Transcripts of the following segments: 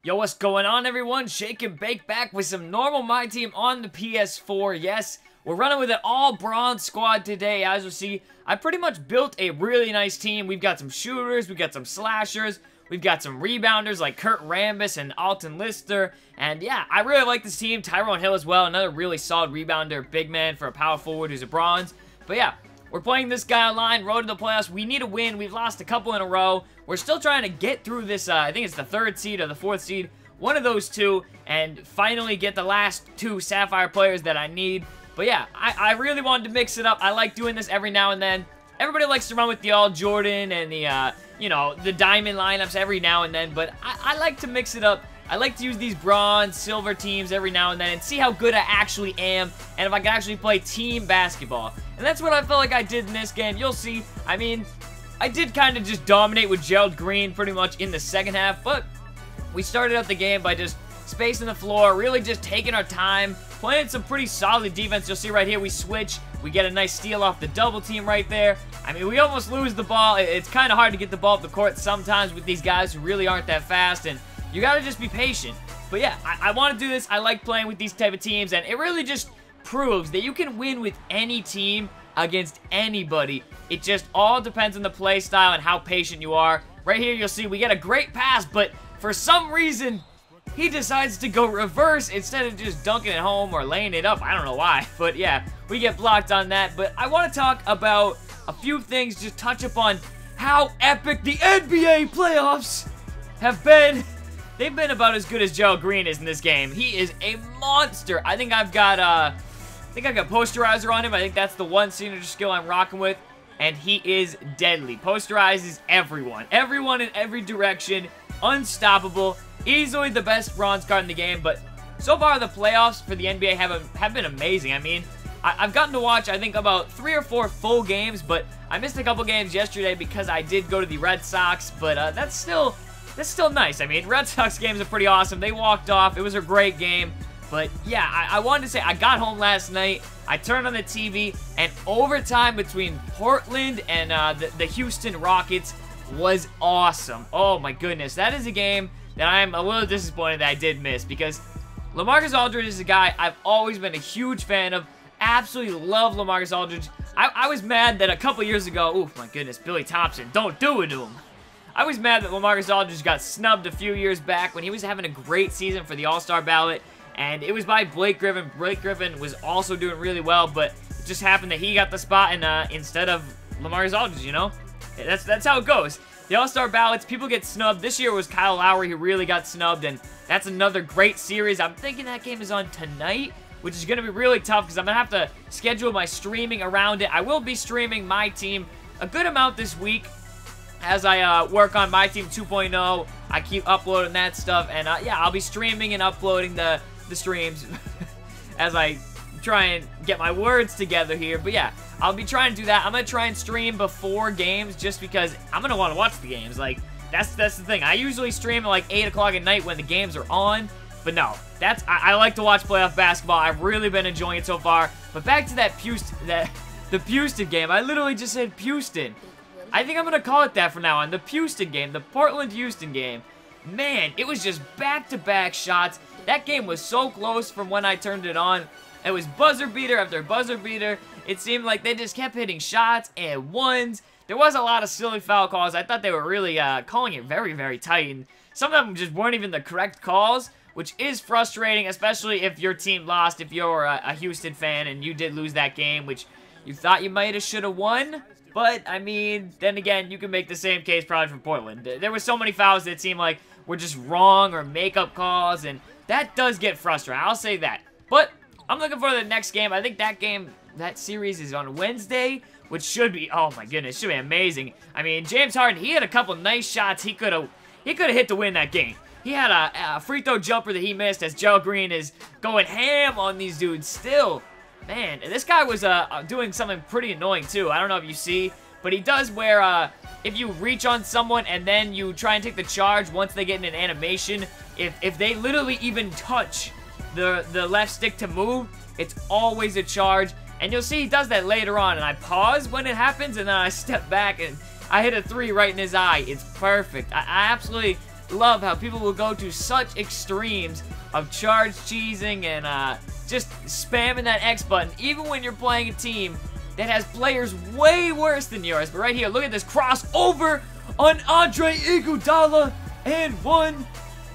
Yo, what's going on, everyone? Shake and Bake back with some normal My Team on the PS4. Yes, we're running with an all-bronze squad today. As you see, I pretty much built a really nice team. We've got some shooters, we've got some slashers, we've got some rebounders like Kurt Rambis and Alton Lister. And yeah, I really like this team. Tyrone Hill as well, another really solid rebounder, big man for a power forward who's a bronze. But yeah, we're playing this guy online, road to the playoffs. We need a win. We've lost a couple in a row. We're still trying to get through this, I think it's the 3rd seed or the 4th seed, one of those two, and finally get the last 2 Sapphire players that I need. But yeah, I really wanted to mix it up. I like doing this every now and then. Everybody likes to run with the All Jordan and the, you know, the Diamond lineups every now and then, but I like to mix it up. I like to use these bronze, silver teams every now and then and see how good I actually am and if I can actually play team basketball. And that's what I felt like I did in this game. You'll see. I mean, I did kind of just dominate with Gerald Green pretty much in the second half, but we started out the game by just spacing the floor, really just taking our time, playing some pretty solid defense. You'll see right here we switch. We get a nice steal off the double team right there. I mean, we almost lose the ball. It's kind of hard to get the ball up the court sometimes with these guys who really aren't that fast, and you gotta just be patient. But yeah, I want to do this. I like playing with these type of teams, and it really just proves that you can win with any team against anybody. It just all depends on the play style and how patient you are. Right here, you'll see we get a great pass, but for some reason, he decides to go reverse instead of just dunking it home or laying it up. I don't know why, but yeah, we get blocked on that. But I want to talk about a few things, just touch upon how epic the NBA playoffs have been. They've been about as good as Gerald Green is in this game. He is a monster. I think I've got posterizer on him. I think that's the one signature skill I'm rocking with, and he is deadly. Posterizes everyone. Everyone in every direction. Unstoppable. Easily the best bronze card in the game, but so far the playoffs for the NBA have been amazing. I mean, I've gotten to watch, I think, about 3 or 4 full games, but I missed a couple games yesterday because I did go to the Red Sox, but that's still nice. I mean, Red Sox games are pretty awesome. They walked off. It was a great game. But yeah, I wanted to say, I got home last night, I turned on the TV, and overtime between Portland and the Houston Rockets was awesome. Oh my goodness, that is a game that I'm a little disappointed that I did miss, because LaMarcus Aldridge is a guy I've always been a huge fan of. Absolutely love LaMarcus Aldridge. I was mad that a couple years ago, oh my goodness, Billy Thompson, don't do it to him. I was mad that LaMarcus Aldridge got snubbed a few years back when he was having a great season for the All-Star ballot, and it was by Blake Griffin. Blake Griffin was also doing really well, but it just happened that he got the spot instead of LaMarcus Aldridge, you know? That's how it goes. The All-Star ballots, people get snubbed. This year was Kyle Lowry who really got snubbed, and that's another great series. I'm thinking that game is on tonight, which is going to be really tough because I'm going to have to schedule my streaming around it. I will be streaming My Team a good amount this week as I work on My Team 2.0. I keep uploading that stuff, and yeah, I'll be streaming and uploading the streams as I try and get my words together here. But yeah, I'll be trying to do that. I'm going to try and stream before games just because I'm going to want to watch the games. Like, that's the thing. I usually stream at like 8 o'clock at night when the games are on. But no, I like to watch playoff basketball. I've really been enjoying it so far. But back to that the Houston game. I literally just said Houston. I think I'm going to call it that from now on. The Houston game. The Portland-Houston game. Man, it was just back-to-back shots. That game was so close from when I turned it on. It was buzzer beater after buzzer beater. It seemed like they just kept hitting shots and ones. There was a lot of silly foul calls. I thought they were really calling it very, very tight. And some of them just weren't even the correct calls, which is frustrating, especially if your team lost, if you're a Houston fan and you did lose that game, which you thought you might have, should have won. But, I mean, then again, you can make the same case probably for Portland. There were so many fouls that seemed like were just wrong or makeup calls, and that does get frustrating. I'll say that. But I'm looking for the next game. I think that series is on Wednesday, which should be, oh my goodness, should be amazing. I mean, James Harden, he had a couple nice shots he could have hit to win that game. He had a free throw jumper that he missed as Gerald Green is going ham on these dudes still. Man, this guy was doing something pretty annoying too. I don't know if you see, but he does where if you reach on someone and then you try and take the charge once they get in an animation, if they literally even touch the left stick to move, it's always a charge. And you'll see he does that later on, and I pause when it happens, and then I step back, and I hit a 3 right in his eye. It's perfect. I absolutely love how people will go to such extremes of charge cheesing and just spamming that X button, even when you're playing a team that has players way worse than yours. But right here, look at this crossover on Andre Iguodala, and one.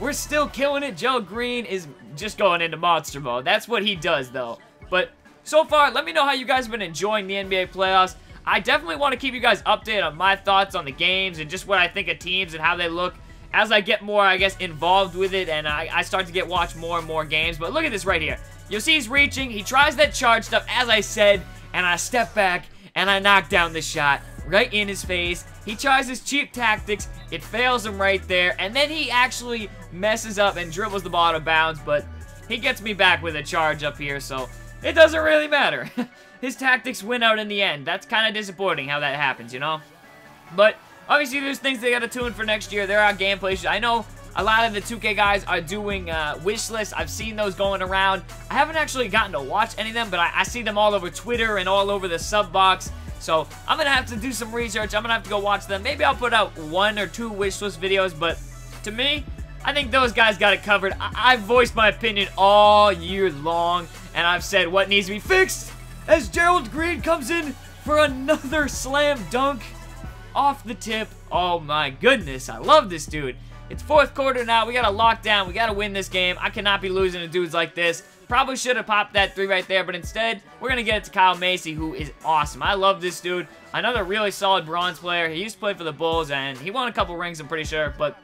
We're still killing it. Joe Green is just going into monster mode. That's what he does, though. But so far, let me know how you guys have been enjoying the NBA playoffs. I definitely want to keep you guys updated on my thoughts on the games and just what I think of teams and how they look as I get more, I guess, involved with it and I start to watch more and more games. But look at this right here. You'll see he's reaching. He tries that charge stuff, as I said, and I step back and I knock down the shot right in his face. He tries his cheap tactics. It fails him right there. And then he actually messes up and dribbles the ball out of bounds. But he gets me back with a charge up here, so it doesn't really matter. His tactics win out in the end. That's kind of disappointing how that happens, you know? But obviously there's things they got to tune for next year. There are gameplays. I know a lot of the 2K guys are doing wish lists. I've seen those going around. I haven't actually gotten to watch any of them, but I see them all over Twitter and all over the sub box. So I'm going to have to do some research. I'm going to have to go watch them. Maybe I'll put out 1 or 2 wish list videos, but to me, I think those guys got it covered. I've voiced my opinion all year long, and I've said what needs to be fixed as Gerald Green comes in for another slam dunk off the tip. Oh my goodness, I love this dude. It's 4th quarter now. We got to lock down. We got to win this game. I cannot be losing to dudes like this. Probably should have popped that 3 right there, but instead, we're going to get it to Kyle Macy, who is awesome. I love this dude. Another really solid bronze player. He used to play for the Bulls, and he won a couple rings, I'm pretty sure, but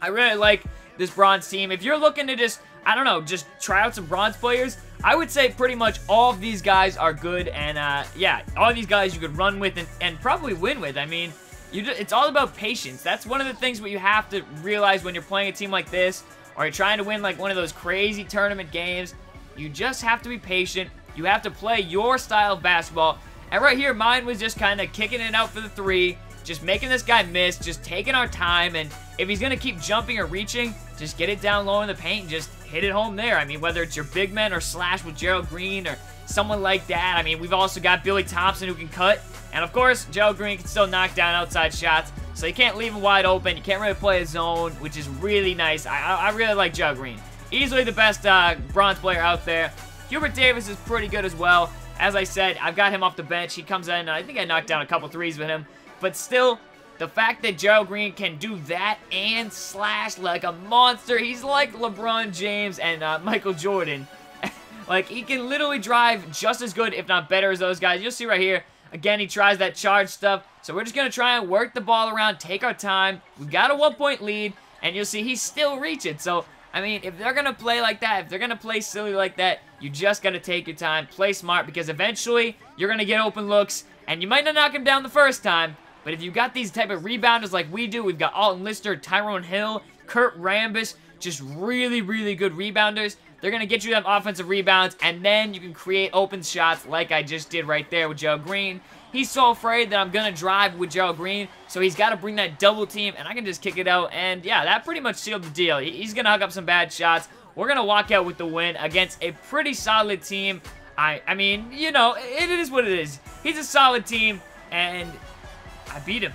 I really like this bronze team. If you're looking to just, I don't know, just try out some bronze players, I would say pretty much all of these guys are good, and yeah, all of these guys you could run with and probably win with. I mean, it's all about patience. That's one of the things what you have to realize when you're playing a team like this, or you're trying to win like one of those crazy tournament games. You just have to be patient. You have to play your style of basketball. And right here, mine was just kind of kicking it out for the 3, just making this guy miss, just taking our time, and if he's going to keep jumping or reaching, just get it down low in the paint and just hit it home there. I mean, whether it's your big men or slash with Gerald Green or someone like that. I mean, we've also got Billy Thompson who can cut. And, of course, Gerald Green can still knock down outside shots. So you can't leave him wide open. You can't really play a zone, which is really nice. I really like Gerald Green. Easily the best bronze player out there. Hubert Davis is pretty good as well. As I said, I've got him off the bench. He comes in, and I think I knocked down a couple threes with him. But still, the fact that Gerald Green can do that and slash like a monster, he's like LeBron James and Michael Jordan. Like, he can literally drive just as good, if not better, as those guys. You'll see right here. Again, he tries that charge stuff. So we're just going to try and work the ball around, take our time. We've got a 1-point lead, and you'll see he's still reaching. So, I mean, if they're going to play like that, if they're going to play silly like that, you just got to take your time, play smart, because eventually you're going to get open looks, and you might not knock him down the first time, but if you got these type of rebounders like we do, we've got Alton Lister, Tyrone Hill, Kurt Rambis, just really, really good rebounders. They're going to get you them offensive rebounds, and then you can create open shots like I just did right there with Gerald Green. He's so afraid that I'm going to drive with Gerald Green, so he's got to bring that double team, and I can just kick it out, and yeah, that pretty much sealed the deal. He's going to hook up some bad shots. We're going to walk out with the win against a pretty solid team. I mean, you know, it is what it is. He's a solid team, and I beat him.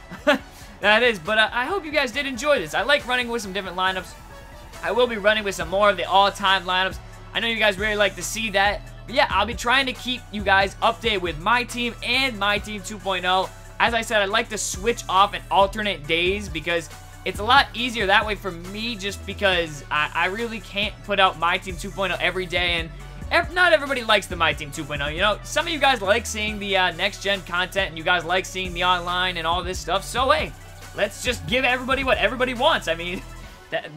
That is, but I hope you guys did enjoy this. I like running with some different lineups. I will be running with some more of the all-time lineups. I know you guys really like to see that. But yeah, I'll be trying to keep you guys updated with my team and my team 2.0. As I said, I like to switch off and alternate days because it's a lot easier that way for me just because I really can't put out my team 2.0 every day. And not everybody likes the My Team 2.0, you know? Some of you guys like seeing the next-gen content, and you guys like seeing the online and all this stuff. So, hey, let's just give everybody what everybody wants. I mean,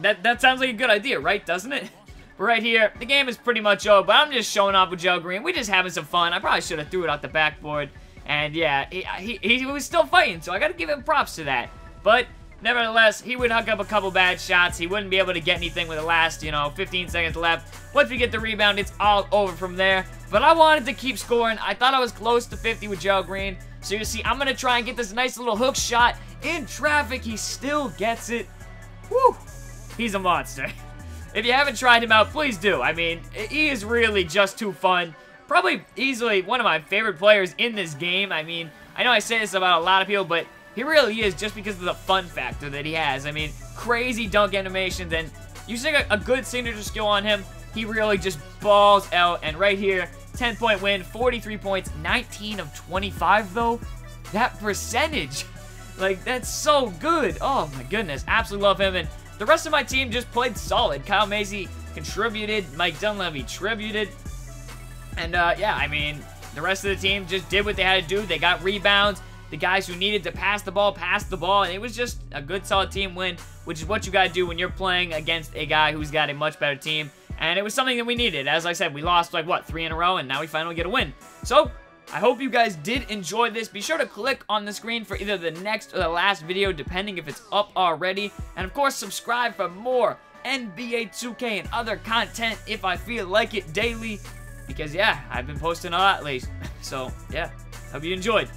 that sounds like a good idea, right? Doesn't it? But right here, the game is pretty much over, but I'm just showing off with Gerald Green. We're just having some fun. I probably should have threw it out the backboard. And, yeah, he was still fighting, so I got to give him props to that. But nevertheless, he would hook up a couple bad shots. He wouldn't be able to get anything with the last, 15 seconds left. Once we get the rebound, it's all over from there. But I wanted to keep scoring. I thought I was close to 50 with Gerald Green. So you see, I'm going to try and get this nice little hook shot in traffic. He still gets it. Woo! He's a monster. If you haven't tried him out, please do. I mean, he is really just too fun. Probably easily one of my favorite players in this game. I mean, I know I say this about a lot of people, but He really is, just because of the fun factor that he has. I mean, crazy dunk animations, and using a good signature skill on him, he really just balls out. And right here, 10-point win, 43 points, 19 of 25, though. That percentage, like, that's so good. Oh, my goodness. Absolutely love him. And the rest of my team just played solid. Kyle Macy contributed. Mike Dunleavy tributed. And, yeah, I mean, the rest of the team just did what they had to do. They got rebounds. The guys who needed to pass the ball, passed the ball. And it was just a good, solid team win, which is what you got to do when you're playing against a guy who's got a much better team. And it was something that we needed. As I said, we lost, like, what, 3 in a row, and now we finally get a win. So, I hope you guys did enjoy this. Be sure to click on the screen for either the next or the last video, depending if it's up already. And, of course, subscribe for more NBA 2K and other content if I feel like it daily. Because, yeah, I've been posting a lot lately. So, yeah, hope you enjoyed.